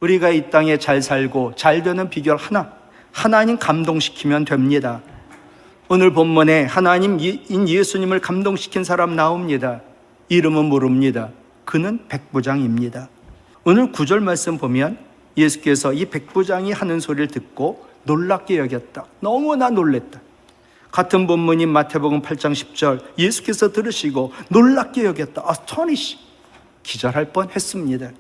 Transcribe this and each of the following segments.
우리가 이 땅에 잘 살고 잘 되는 비결 하나님 감동시키면 됩니다. 오늘 본문에 하나님인 예수님을 감동시킨 사람 나옵니다. 이름은 모릅니다. 그는 백부장입니다. 오늘 9절 말씀 보면 예수께서 이 백부장이 하는 소리를 듣고 놀랍게 여겼다. 너무나 놀랬다. 같은 본문인 마태복음 8장 10절 예수께서 들으시고 놀랍게 여겼다. 아스토니시, 기절할 뻔했습니다.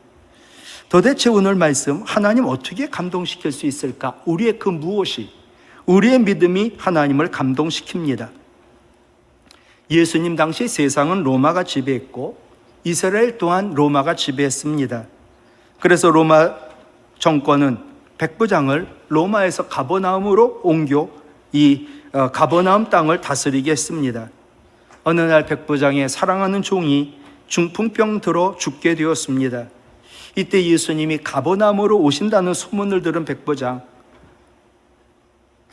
도대체 오늘 말씀 하나님 어떻게 감동시킬 수 있을까? 우리의 그 무엇이, 우리의 믿음이 하나님을 감동시킵니다. 예수님 당시 세상은 로마가 지배했고 이스라엘 또한 로마가 지배했습니다. 그래서 로마 정권은 백부장을 로마에서 가버나움으로 옮겨 이 가버나움 땅을 다스리게 했습니다. 어느 날 백부장의 사랑하는 종이 중풍병 들어 죽게 되었습니다. 이때 예수님이 가버나움으로 오신다는 소문을 들은 백부장,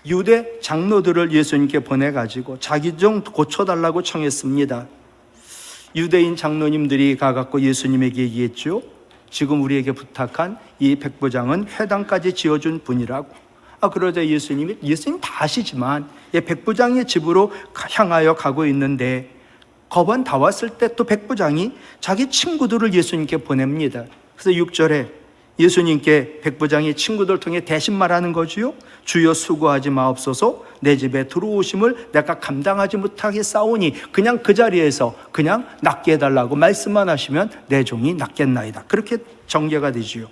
유대 장로들을 예수님께 보내가지고 자기 좀 고쳐달라고 청했습니다. 유대인 장로님들이 가갖고 예수님에게 얘기했죠. 지금 우리에게 부탁한 이 백부장은 회당까지 지어준 분이라고. 그러자 예수님 다 아시지만 백부장의 집으로 향하여 가고 있는데 거번 다 왔을 때 또 백부장이 자기 친구들을 예수님께 보냅니다. 그래서 6절에 예수님께 백부장이 친구들 통해 대신 말하는 거지요. 주여 수고하지 마옵소서, 내 집에 들어오심을 내가 감당하지 못하겠사오니 그냥 그 자리에서 그냥 낫게 해달라고 말씀만 하시면 내 종이 낫겠나이다. 그렇게 전개가 되지요.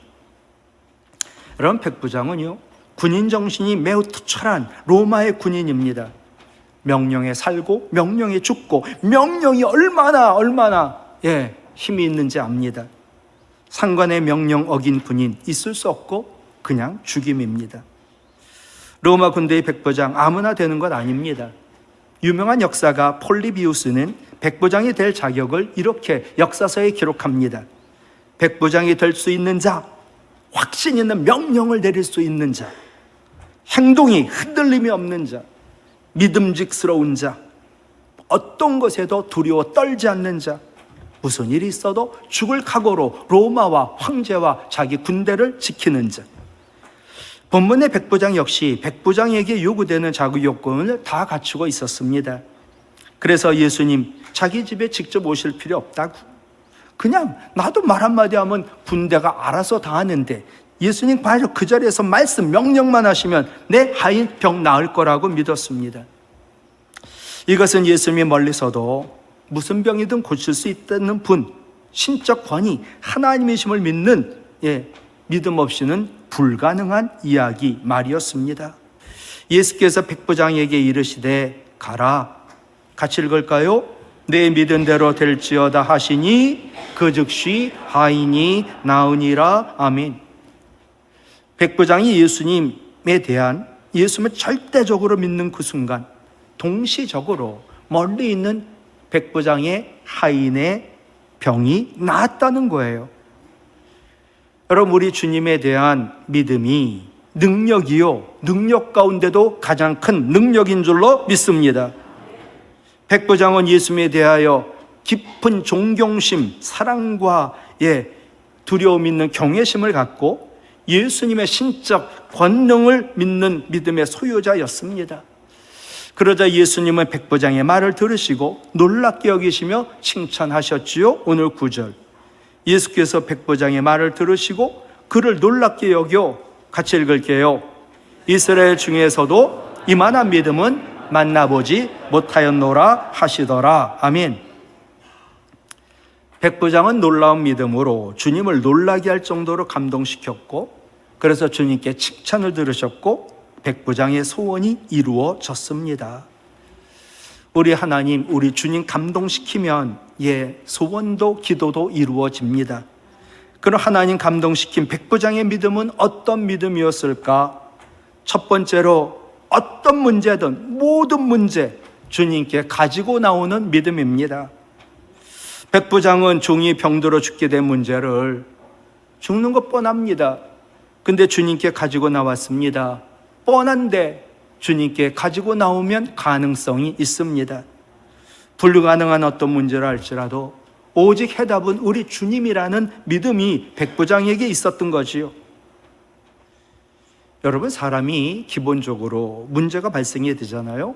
여러분, 백부장은요 군인 정신이 매우 투철한 로마의 군인입니다. 명령에 살고 명령에 죽고 명령이 얼마나 힘이 있는지 압니다. 상관의 명령 어긴 군인 있을 수 없고 그냥 죽임입니다. 로마 군대의 백부장 아무나 되는 것 아닙니다. 유명한 역사가 폴리비우스는 백부장이 될 자격을 이렇게 역사서에 기록합니다. 백부장이 될 수 있는 자, 확신 있는 명령을 내릴 수 있는 자, 행동이 흔들림이 없는 자, 믿음직스러운 자, 어떤 것에도 두려워 떨지 않는 자, 무슨 일이 있어도 죽을 각오로 로마와 황제와 자기 군대를 지키는 자. 본문의 백부장 역시 백부장에게 요구되는 자구 요건을 다 갖추고 있었습니다. 그래서 예수님 자기 집에 직접 오실 필요 없다고, 그냥 나도 말 한마디 하면 군대가 알아서 다 하는데 예수님 바로 그 자리에서 말씀 명령만 하시면 내 하인 병 나을 거라고 믿었습니다. 이것은 예수님이 멀리서도 무슨 병이든 고칠 수 있다는 분, 신적 권위, 하나님이심을 믿는 믿음 없이는 불가능한 이야기 말이었습니다. 예수께서 백부장에게 이르시되 가라. 같이 읽을까요? 내 믿은 대로 될지어다 하시니 그 즉시 하인이 나으니라. 아멘. 백부장이 예수님에 대한 예수님을 절대적으로 믿는 그 순간 동시적으로 멀리 있는 백부장의 하인의 병이 나았다는 거예요. 여러분, 우리 주님에 대한 믿음이 능력 가운데도 가장 큰 능력인 줄로 믿습니다. 백부장은 예수님에 대하여 깊은 존경심, 사랑과 두려움 있는 경외심을 갖고 예수님의 신적 권능을 믿는 믿음의 소유자였습니다. 그러자 예수님은 백부장의 말을 들으시고 놀랍게 여기시며 칭찬하셨지요. 오늘 9절 예수께서 백부장의 말을 들으시고 그를 놀랍게 여겨, 같이 읽을게요. 이스라엘 중에서도 이만한 믿음은 만나보지 못하였노라 하시더라. 아멘. 백부장은 놀라운 믿음으로 주님을 놀라게 할 정도로 감동시켰고, 그래서 주님께 칭찬을 들으셨고 백부장의 소원이 이루어졌습니다. 우리 하나님, 우리 주님 감동시키면 소원도 기도도 이루어집니다. 그럼 하나님 감동시킨 백부장의 믿음은 어떤 믿음이었을까? 첫 번째로 어떤 문제든 모든 문제 주님께 가지고 나오는 믿음입니다. 백부장은 종이 병들어 죽게 된 문제를 죽는 것 뻔합니다. 근데 주님께 가지고 나왔습니다. 뻔한데 주님께 가지고 나오면 가능성이 있습니다. 불가능한 어떤 문제를 할지라도 오직 해답은 우리 주님이라는 믿음이 백부장에게 있었던 거지요. 여러분, 사람이 기본적으로 문제가 발생이 되잖아요.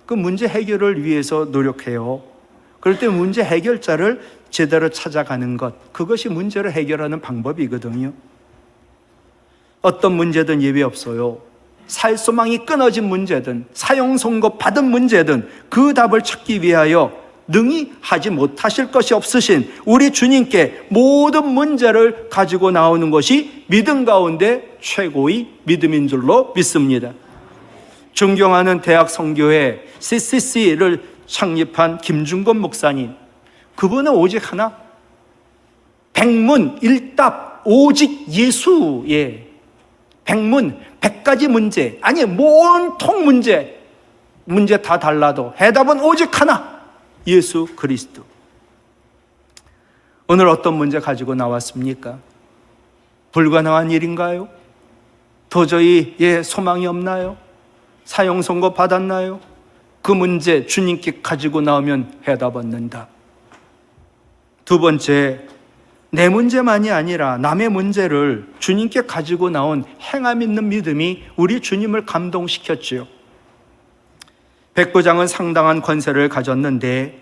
그 문제 해결을 위해서 노력해요. 그럴 때 문제 해결자를 제대로 찾아가는 것, 그것이 문제를 해결하는 방법이거든요. 어떤 문제든 예외 없어요. 살 소망이 끊어진 문제든 사형 선고 받은 문제든 그 답을 찾기 위하여 능히 하지 못하실 것이 없으신 우리 주님께 모든 문제를 가지고 나오는 것이 믿음 가운데 최고의 믿음인 줄로 믿습니다. 존경하는 대학 선교회 CCC를 창립한 김중건 목사님, 그분은 오직 하나, 백문일답 오직 예수의 백문, 100가지 문제, 아니 온통 문제 다 달라도 해답은 오직 하나, 예수 그리스도. 오늘 어떤 문제 가지고 나왔습니까? 불가능한 일인가요? 도저히 소망이 없나요? 사형 선고 받았나요? 그 문제 주님께 가지고 나오면 해답 얻는다. 두 번째, 내 문제만이 아니라 남의 문제를 주님께 가지고 나온 행함 있는 믿음이 우리 주님을 감동시켰지요. 백부장은 상당한 권세를 가졌는데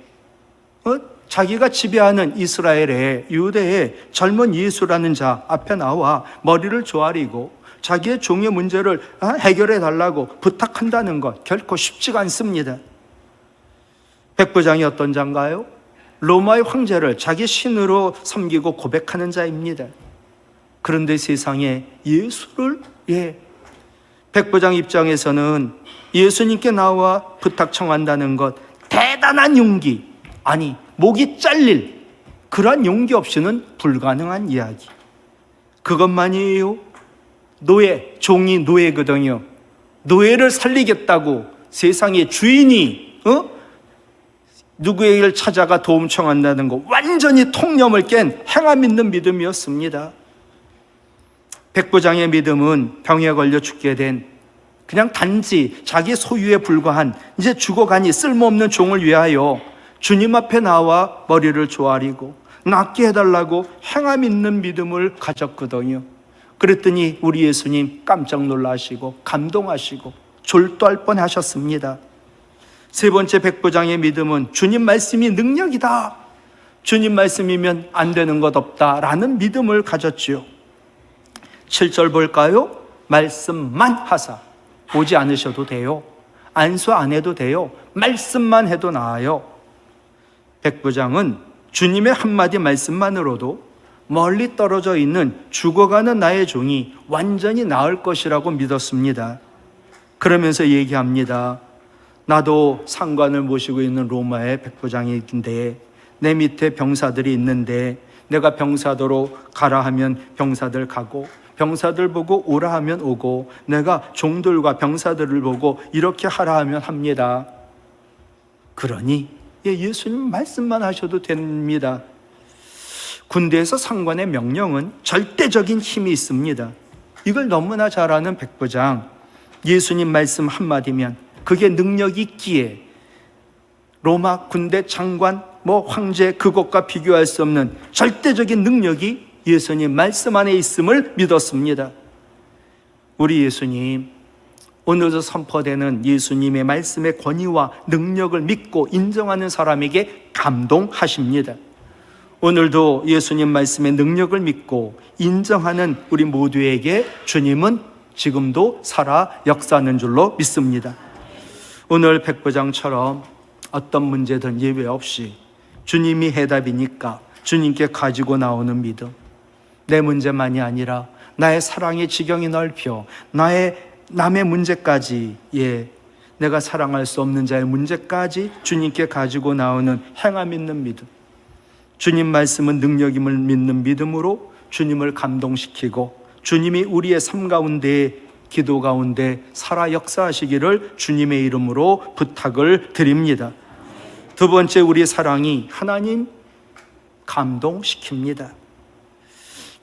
자기가 지배하는 이스라엘의 유대의 젊은 예수라는 자 앞에 나와 머리를 조아리고 자기의 종의 문제를 해결해 달라고 부탁한다는 것 결코 쉽지가 않습니다. 백부장이 어떤 자인가요? 로마의 황제를 자기 신으로 섬기고 고백하는 자입니다. 그런데 세상에 예수를 백부장 입장에서는 예수님께 나와 부탁 청한다는 것, 대단한 용기, 아니 목이 잘릴 그러한 용기 없이는 불가능한 이야기. 그것만이에요. 종이 노예거든요. 노예를 살리겠다고 세상의 주인이 누구에게 찾아가 도움 청한다는 것, 완전히 통념을 깬 행함 있는 믿음이었습니다. 백부장의 믿음은 병에 걸려 죽게 된 그냥 단지 자기 소유에 불과한 이제 죽어가니 쓸모없는 종을 위하여 주님 앞에 나와 머리를 조아리고 낫게 해달라고 행함 있는 믿음을 가졌거든요. 그랬더니 우리 예수님 깜짝 놀라시고 감동하시고 졸도할 뻔하셨습니다. 세 번째, 백부장의 믿음은 주님 말씀이 능력이다, 주님 말씀이면 안 되는 것 없다라는 믿음을 가졌지요. 7절 볼까요? 말씀만 하사 오지 않으셔도 돼요. 안수 안 해도 돼요. 말씀만 해도 나아요. 백부장은 주님의 한마디 말씀만으로도 멀리 떨어져 있는 죽어가는 나의 종이 완전히 나을 것이라고 믿었습니다. 그러면서 얘기합니다. 나도 상관을 모시고 있는 로마의 백부장인데 내 밑에 병사들이 있는데 내가 병사도로 가라 하면 병사들 가고 병사들 보고 오라 하면 오고 내가 종들과 병사들을 보고 이렇게 하라 하면 합니다. 그러니 예수님 말씀만 하셔도 됩니다. 군대에서 상관의 명령은 절대적인 힘이 있습니다. 이걸 너무나 잘 아는 백부장, 예수님 말씀 한마디면 그게 능력이 있기에 로마 군대 장관, 황제 그것과 비교할 수 없는 절대적인 능력이 예수님 말씀 안에 있음을 믿었습니다. 우리 예수님, 오늘도 선포되는 예수님의 말씀의 권위와 능력을 믿고 인정하는 사람에게 감동하십니다. 오늘도 예수님 말씀의 능력을 믿고 인정하는 우리 모두에게 주님은 지금도 살아 역사하는 줄로 믿습니다. 오늘 백부장처럼 어떤 문제든 예외 없이 주님이 해답이니까 주님께 가지고 나오는 믿음, 내 문제만이 아니라 나의 사랑의 지경이 넓혀 남의 문제까지, 내가 사랑할 수 없는 자의 문제까지 주님께 가지고 나오는 행함 있는 믿음, 주님 말씀은 능력임을 믿는 믿음으로 주님을 감동시키고 주님이 우리의 삶 가운데, 기도 가운데 살아 역사하시기를 주님의 이름으로 부탁을 드립니다. 두 번째, 우리 사랑이 하나님 감동시킵니다.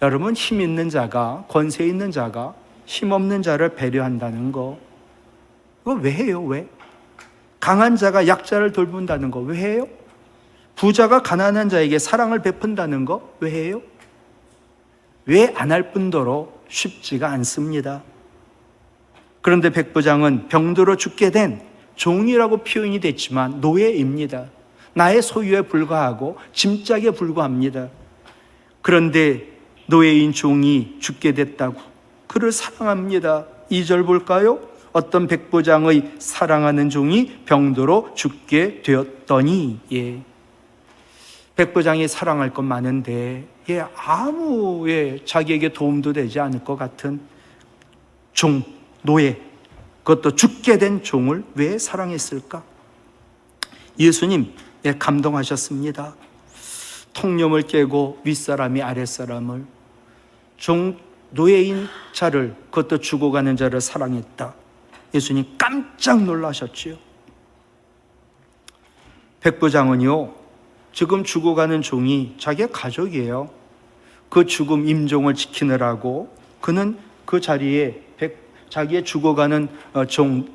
여러분, 힘 있는 자가, 권세 있는 자가 힘 없는 자를 배려한다는 거, 그거 왜 해요? 왜? 강한 자가 약자를 돌본다는 거 왜 해요? 부자가 가난한 자에게 사랑을 베푼다는 거 왜 해요? 왜 안 할 뿐더러 쉽지가 않습니다. 그런데 백부장은 병들어 죽게 된 종이라고 표현이 됐지만 노예입니다. 나의 소유에 불과하고 짐짝에 불과합니다. 그런데 노예인 종이 죽게 됐다고 그를 사랑합니다. 2절 볼까요? 어떤 백부장의 사랑하는 종이 병들어 죽게 되었더니, 백부장이 사랑할 것 많은데 아무 자기에게 도움도 되지 않을 것 같은 종, 노예, 그것도 죽게 된 종을 왜 사랑했을까? 예수님 감동하셨습니다. 통념을 깨고 윗사람이 아랫사람을, 노예인 자를, 그것도 죽어가는 자를 사랑했다. 예수님 깜짝 놀라셨지요. 백부장은요, 지금 죽어가는 종이 자기의 가족이에요. 그 죽음 임종을 지키느라고 그는 그 자리에 자기의 죽어가는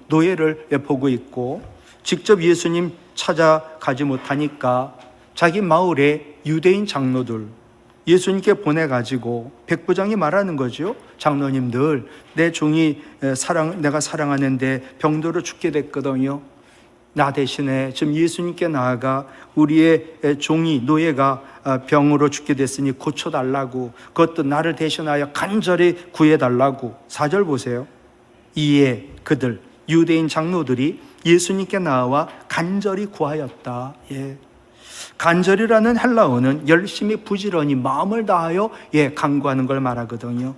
노예를 보고 있고, 직접 예수님 찾아가지 못하니까 자기 마을에 유대인 장로들 예수님께 보내가지고 백부장이 말하는 거죠. 장로님들, 내 종이 내가 사랑하는데 병들어 죽게 됐거든요. 나 대신에 지금 예수님께 나아가 우리의 종이, 노예가 병으로 죽게 됐으니 고쳐달라고, 그것도 나를 대신하여 간절히 구해달라고. 4절 보세요. 이에 그들, 유대인 장로들이 예수님께 나와 간절히 구하였다. 간절이라는 헬라어는 열심히 부지런히 마음을 다하여 간구하는 걸 말하거든요.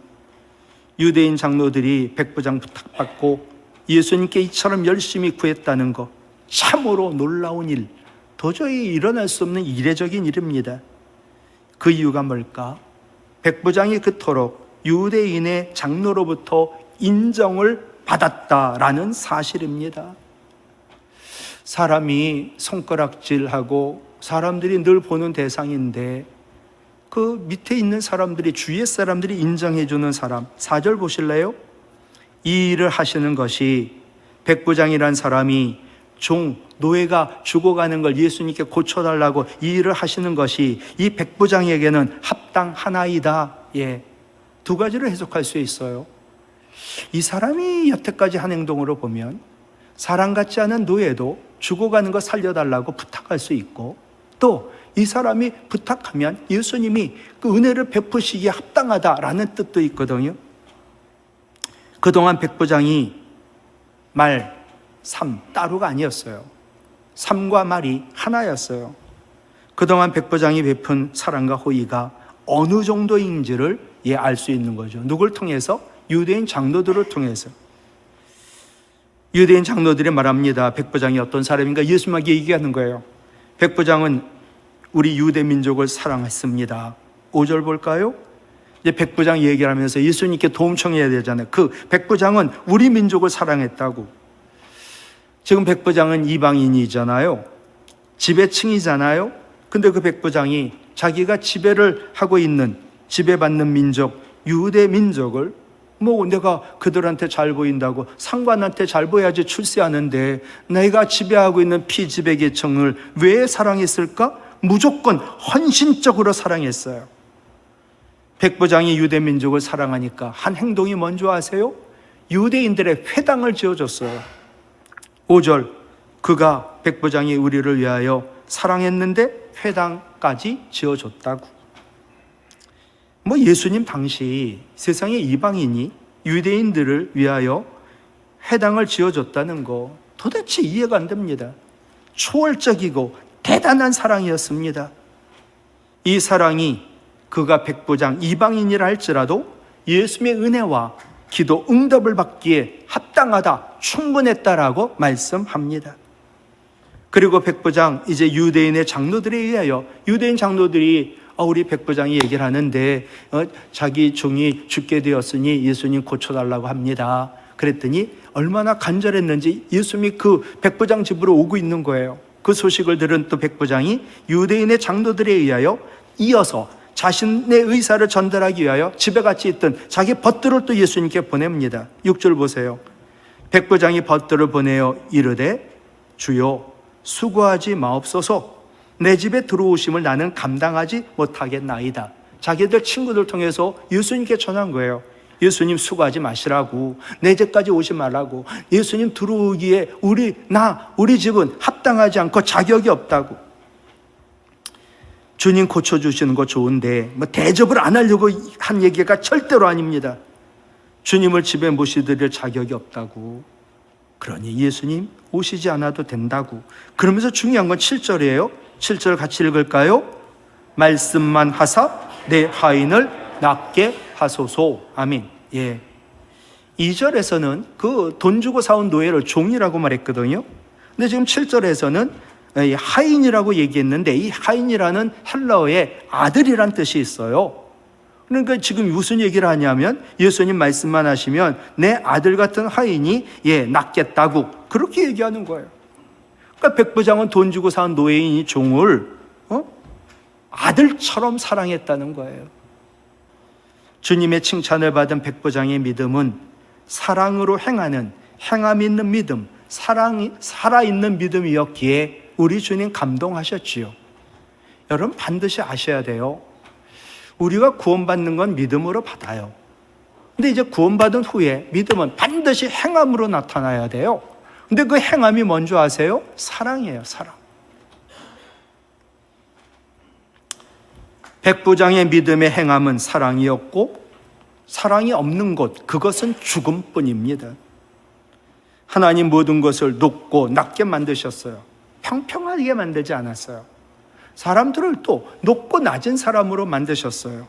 유대인 장로들이 백부장 부탁받고 예수님께 이처럼 열심히 구했다는 것, 참으로 놀라운 일, 도저히 일어날 수 없는 이례적인 일입니다. 그 이유가 뭘까? 백부장이 그토록 유대인의 장로로부터 인정을 받았다라는 사실입니다. 사람이 손가락질하고 사람들이 늘 보는 대상인데, 그 밑에 있는 사람들이, 주위의 사람들이 인정해주는 사람. 4절 보실래요? 이 일을 하시는 것이, 백부장이란 사람이 노예가 죽어가는 걸 예수님께 고쳐달라고 이 일을 하시는 것이 이 백부장에게는 합당하나이다. 2가지로 해석할 수 있어요. 이 사람이 여태까지 한 행동으로 보면 사람 같지 않은 노예도 죽어가는 거 살려달라고 부탁할 수 있고, 또 이 사람이 부탁하면 예수님이 그 은혜를 베푸시기에 합당하다라는 뜻도 있거든요. 그동안 백부장이 따로가 아니었어요. 삶과 말이 하나였어요. 그동안 백부장이 베푼 사랑과 호의가 어느 정도인지를 알 수 있는 거죠. 누굴 통해서? 유대인 장로들을 통해서. 유대인 장로들이 말합니다. 백부장이 어떤 사람인가? 예수님에게 얘기하는 거예요. 백부장은 우리 유대 민족을 사랑했습니다. 5절 볼까요? 이제 백부장 얘기를 하면서 예수님께 도움 청해야 되잖아요. 그 백부장은 우리 민족을 사랑했다고. 지금 백부장은 이방인이잖아요. 지배층이잖아요. 근데 그 백부장이 자기가 지배를 하고 있는, 지배받는 민족, 유대 민족을 내가 그들한테 잘 보인다고, 상관한테 잘 보여야지 출세하는데 내가 지배하고 있는 피지배 계층을 왜 사랑했을까? 무조건 헌신적으로 사랑했어요. 백부장이 유대 민족을 사랑하니까 한 행동이 뭔지 아세요? 유대인들의 회당을 지어줬어요. 5절, 그가, 백부장이 우리를 위하여 사랑했는데 회당까지 지어줬다고. 예수님 당시 세상의 이방인이 유대인들을 위하여 회당을 지어줬다는 거 도대체 이해가 안 됩니다. 초월적이고 대단한 사랑이었습니다. 이 사랑이 그가 백부장, 이방인이라 할지라도 예수님의 은혜와 기도 응답을 받기에 합당하다, 충분했다라고 말씀합니다. 그리고 백부장, 이제 유대인의 장로들에 의하여, 유대인 장로들이 우리 백부장이 얘기를 하는데 자기 종이 죽게 되었으니 예수님 고쳐달라고 합니다. 그랬더니 얼마나 간절했는지 예수님이 그 백부장 집으로 오고 있는 거예요. 그 소식을 들은 또 백부장이 유대인의 장로들에 의하여 이어서 자신의 의사를 전달하기 위하여 집에 같이 있던 자기 벗들을 또 예수님께 보냅니다. 6절 보세요. 백부장이 벗들을 보내어 이르되 주여 수고하지 마옵소서, 내 집에 들어오심을 나는 감당하지 못하겠나이다. 자기들 친구들 통해서 예수님께 전한 거예요. 예수님 수고하지 마시라고, 내 집까지 오지 말라고, 예수님 들어오기에 우리 집은 합당하지 않고 자격이 없다고. 주님 고쳐주시는 거 좋은데 대접을 안 하려고 한 얘기가 절대로 아닙니다. 주님을 집에 모시드릴 자격이 없다고. 그러니 예수님 오시지 않아도 된다고. 그러면서 중요한 건 7절이에요. 7절 같이 읽을까요? 말씀만 하사 내 하인을 낫게 하소서. 아멘. 예. 2절에서는 그 돈 주고 사온 노예를 종이라고 말했거든요. 근데 지금 7절에서는 하인이라고 얘기했는데, 이 하인이라는 헬라어에 아들이란 뜻이 있어요. 그러니까 지금 무슨 얘기를 하냐면, 예수님 말씀만 하시면 내 아들 같은 하인이 낫겠다고 그렇게 얘기하는 거예요. 그러니까 백부장은 돈 주고 사온 노예인이 종을 아들처럼 사랑했다는 거예요. 주님의 칭찬을 받은 백부장의 믿음은 사랑으로 행하는, 행함 있는 믿음, 사랑이 살아있는 믿음이었기에 우리 주님 감동하셨지요. 여러분 반드시 아셔야 돼요. 우리가 구원받는 건 믿음으로 받아요. 근데 이제 구원받은 후에 믿음은 반드시 행함으로 나타나야 돼요. 근데 그 행함이 뭔지 아세요? 사랑이에요, 사랑. 백부장의 믿음의 행함은 사랑이었고, 사랑이 없는 것, 그것은 죽음뿐입니다. 하나님 모든 것을 높고 낮게 만드셨어요. 평평하게 만들지 않았어요. 사람들을 또 높고 낮은 사람으로 만드셨어요.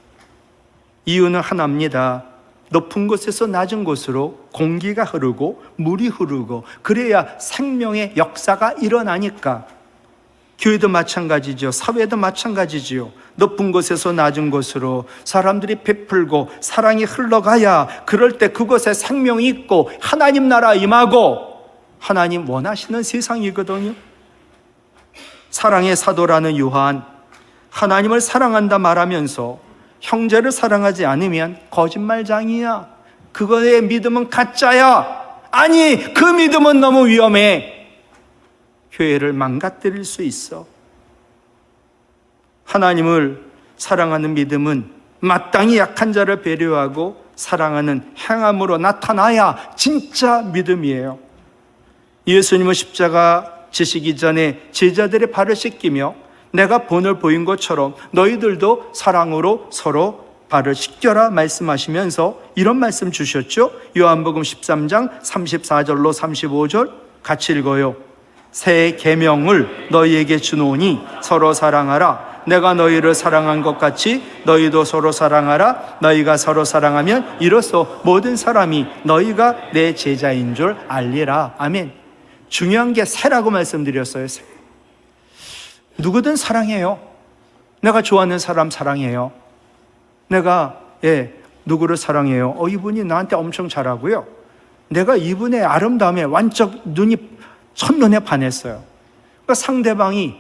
이유는 하나입니다. 높은 곳에서 낮은 곳으로 공기가 흐르고 물이 흐르고 그래야 생명의 역사가 일어나니까. 교회도 마찬가지죠. 사회도 마찬가지지요. 높은 곳에서 낮은 곳으로 사람들이 베풀고 사랑이 흘러가야, 그럴 때 그곳에 생명이 있고 하나님 나라 임하고 하나님 원하시는 세상이거든요. 사랑의 사도라는 요한, 하나님을 사랑한다 말하면서 형제를 사랑하지 않으면 거짓말장이야, 그거의 믿음은 가짜야, 아니 그 믿음은 너무 위험해, 교회를 망가뜨릴 수 있어. 하나님을 사랑하는 믿음은 마땅히 약한 자를 배려하고 사랑하는 행함으로 나타나야 진짜 믿음이에요. 예수님은 십자가 지시기 전에 제자들의 발을 씻기며 내가 본을 보인 것처럼 너희들도 사랑으로 서로 발을 씻겨라 말씀하시면서 이런 말씀 주셨죠. 요한복음 13장 34절로 35절 같이 읽어요. 새 계명을 너희에게 주노니 서로 사랑하라. 내가 너희를 사랑한 것 같이 너희도 서로 사랑하라. 너희가 서로 사랑하면 이로써 모든 사람이 너희가 내 제자인 줄 알리라. 아멘. 중요한 게 새라고 말씀드렸어요. 새. 누구든 사랑해요. 내가 좋아하는 사람 사랑해요. 내가 누구를 사랑해요. 이분이 나한테 엄청 잘하고요. 내가 이분의 아름다움에 완전 눈이 첫눈에 반했어요. 그러니까 상대방이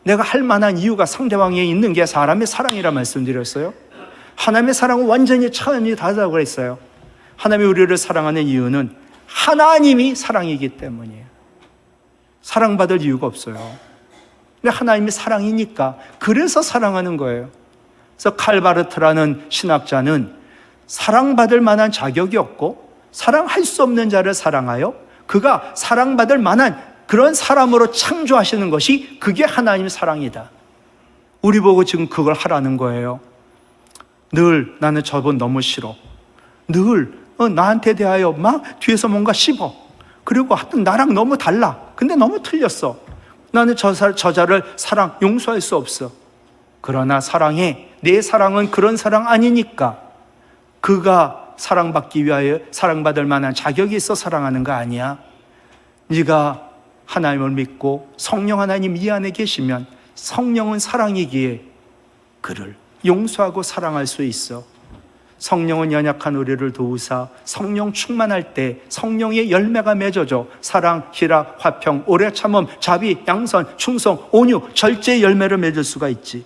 내가 할 만한 이유가 상대방에 있는 게 사람의 사랑이라 말씀드렸어요. 하나님의 사랑은 완전히 차원이 다르다고 그랬어요. 하나님이 우리를 사랑하는 이유는 하나님이 사랑이기 때문이에요. 사랑받을 이유가 없어요. 근데 하나님이 사랑이니까 그래서 사랑하는 거예요. 그래서 칼바르트라는 신학자는 사랑받을 만한 자격이 없고 사랑할 수 없는 자를 사랑하여 그가 사랑받을 만한 그런 사람으로 창조하시는 것이 그게 하나님의 사랑이다. 우리 보고 지금 그걸 하라는 거예요. 늘 나는 저분 너무 싫어. 늘 나한테 대하여 막 뒤에서 뭔가 씹어. 그리고 하여튼 나랑 너무 달라. 근데 너무 틀렸어. 나는 저자를 용서할 수 없어. 그러나 사랑해. 내 사랑은 그런 사랑 아니니까. 그가 사랑받기 위하여 사랑받을 만한 자격이 있어 사랑하는 거 아니야. 네가 하나님을 믿고 성령 하나님 이 안에 계시면 성령은 사랑이기에 그를 용서하고 사랑할 수 있어. 성령은 연약한 우리를 도우사 성령 충만할 때 성령의 열매가 맺어져 사랑, 희락, 화평, 오래 참음, 자비, 양선, 충성, 온유, 절제의 열매를 맺을 수가 있지.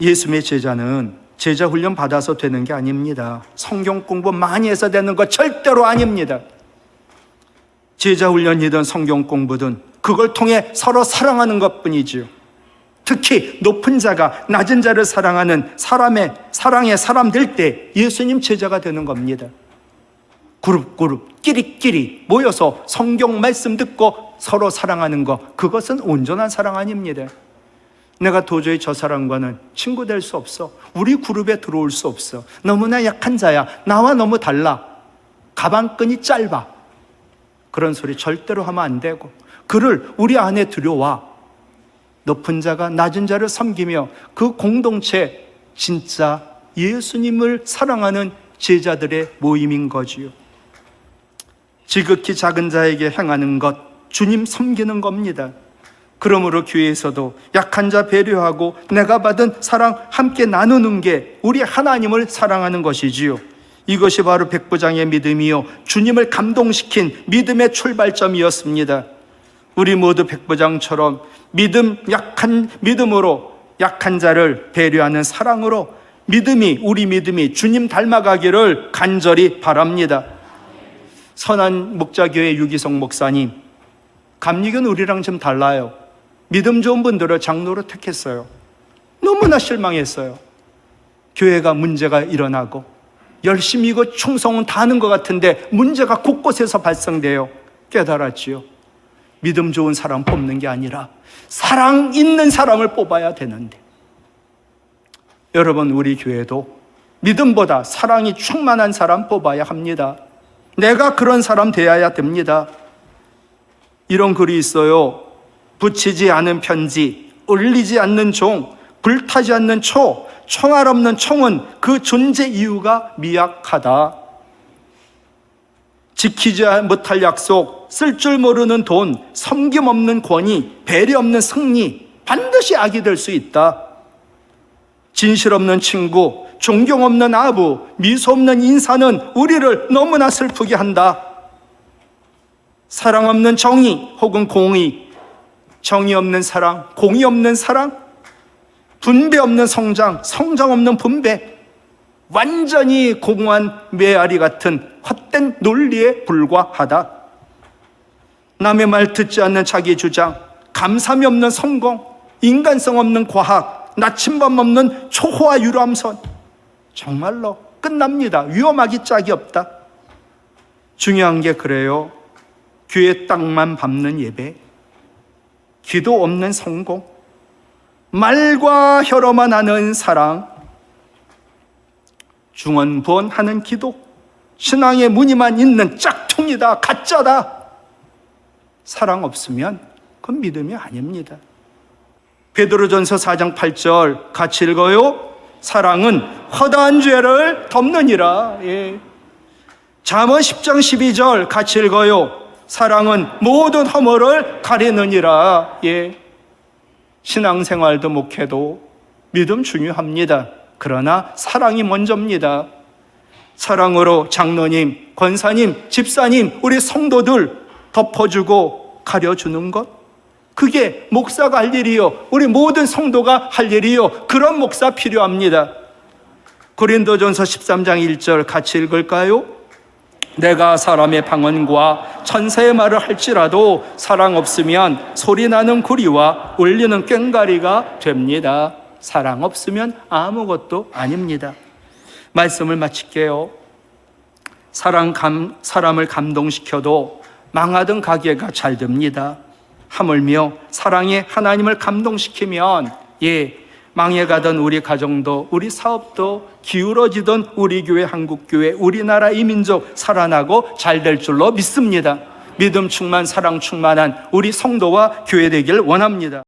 예수님의 제자는 제자 훈련 받아서 되는 게 아닙니다. 성경 공부 많이 해서 되는 거 절대로 아닙니다. 제자 훈련이든 성경 공부든 그걸 통해 서로 사랑하는 것뿐이지요. 특히 높은 자가 낮은 자를 사랑하는 사랑의 사람 될 때 예수님 제자가 되는 겁니다. 그룹 끼리끼리 모여서 성경 말씀 듣고 서로 사랑하는 것, 그것은 온전한 사랑 아닙니다. 내가 도저히 저 사람과는 친구 될 수 없어, 우리 그룹에 들어올 수 없어, 너무나 약한 자야, 나와 너무 달라, 가방끈이 짧아, 그런 소리 절대로 하면 안 되고, 그를 우리 안에 들여와 높은 자가 낮은 자를 섬기며 그 공동체, 진짜 예수님을 사랑하는 제자들의 모임인 거지요. 지극히 작은 자에게 행하는 것, 주님 섬기는 겁니다. 그러므로 교회에서도 약한 자 배려하고 내가 받은 사랑 함께 나누는 게 우리 하나님을 사랑하는 것이지요. 이것이 바로 백부장의 믿음이요, 주님을 감동시킨 믿음의 출발점이었습니다. 우리 모두 백부장처럼 믿음으로 약한 자를 배려하는 사랑으로 우리 믿음이 주님 닮아가기를 간절히 바랍니다. 선한 목자교회 유기성 목사님, 감리교는 우리랑 좀 달라요. 믿음 좋은 분들을 장로로 택했어요. 너무나 실망했어요. 교회가 문제가 일어나고 열심히 이거 충성은 다 하는 것 같은데 문제가 곳곳에서 발생돼요. 깨달았지요. 믿음 좋은 사람 뽑는 게 아니라 사랑 있는 사람을 뽑아야 되는데, 여러분, 우리 교회도 믿음보다 사랑이 충만한 사람 뽑아야 합니다. 내가 그런 사람 되어야 됩니다. 이런 글이 있어요. 붙이지 않은 편지, 울리지 않는 종, 불타지 않는 초, 총알 없는 총은 그 존재 이유가 미약하다. 지키지 못할 약속, 쓸 줄 모르는 돈, 섬김 없는 권위, 배려 없는 승리, 반드시 악이 될 수 있다. 진실 없는 친구, 존경 없는 아부, 미소 없는 인사는 우리를 너무나 슬프게 한다. 사랑 없는 정의 혹은 공의, 정의 없는 사랑, 공의 없는 사랑, 분배 없는 성장, 성장 없는 분배, 완전히 공허한 메아리 같은 헛된 논리에 불과하다. 남의 말 듣지 않는 자기 주장, 감삼이 없는 성공, 인간성 없는 과학, 나침반 없는 초호화 유람선, 정말로 끝납니다. 위험하기 짝이 없다. 중요한 게 그래요. 교회 땅만 밟는 예배, 기도 없는 성공, 말과 혀로만 하는 사랑, 중언부언하는 기도, 신앙의 무늬만 있는 짝퉁이다, 가짜다. 사랑 없으면 그건 믿음이 아닙니다. 베드로전서 4장 8절 같이 읽어요. 사랑은 허다한 죄를 덮느니라. 잠언 10장 12절 같이 읽어요. 사랑은 모든 허물을 가리느니라. 신앙생활도 목회도 믿음 중요합니다. 그러나 사랑이 먼저입니다. 사랑으로 장로님, 권사님, 집사님, 우리 성도들 덮어주고 가려주는 것, 그게 목사가 할 일이요, 우리 모든 성도가 할 일이요. 그런 목사 필요합니다. 고린도전서 13장 1절 같이 읽을까요? 내가 사람의 방언과 천사의 말을 할지라도 사랑 없으면 소리나는 구리와 울리는 꽹과리가 됩니다. 사랑 없으면 아무것도 아닙니다. 말씀을 마칠게요. 사람을 감동시켜도 망하던 가게가 잘 됩니다. 하물며 사랑에 하나님을 감동시키면 망해가던 우리 가정도, 우리 사업도, 기울어지던 우리 교회, 한국교회, 우리나라 이 민족 살아나고 잘 될 줄로 믿습니다. 믿음 충만, 사랑 충만한 우리 성도와 교회 되길 원합니다.